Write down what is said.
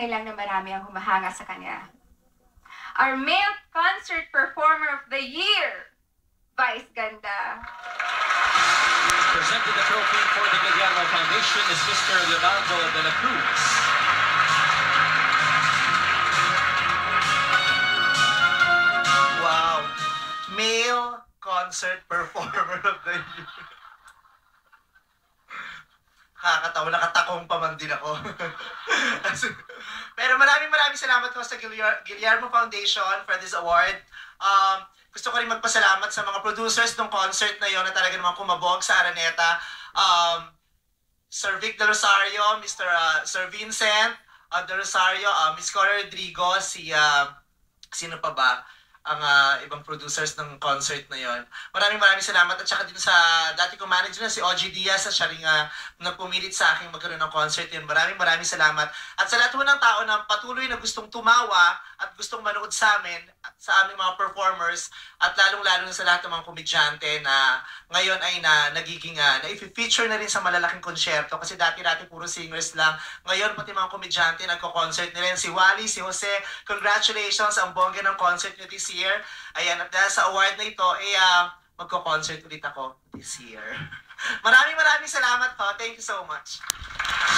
lang na marami ang humahanga sa kanya. Our male concert performer of the year, Vice Ganda. Presenting the trophy for the Guillermo Foundation is Mr. Leonardo de la Cruz. Wow! Male concert performer of the year. Nakakatawa, nakatakong pa man din ako. Pero maraming salamat po sa Guillermo Foundation for this award. Gusto ko rin magpasalamat sa mga producers ng concert na yon na talaga naman kumabog sa Araneta. Sir Vic De Rosario, Sir Vincent De Rosario, Miss Cora Rodrigo, sino pa ba? Ang ibang producers ng concert na yon. Maraming salamat at saka din sa dati kong manager na si OG Diaz na siya rin nagpumilit sa akin magkaroon ng concert yun. Maraming salamat. At sa lahat ng tao na patuloy na gustong tumawa at gustong manood sa amin at sa aming mga performers at lalong-lalo na sa lahat ng mga komedyante na ngayon ay nagiging na-feature na rin sa malalaking konsyerto kasi dati-dati puro singers lang. Ngayon pati mga komedyante nagko-concert na rin. Si Wally, si Jose, congratulations ang bongga ng concert nyo this year. Ayan, at dahil sa award na ito, magko-concert ulit ako this year. Maraming salamat po. Thank you so much.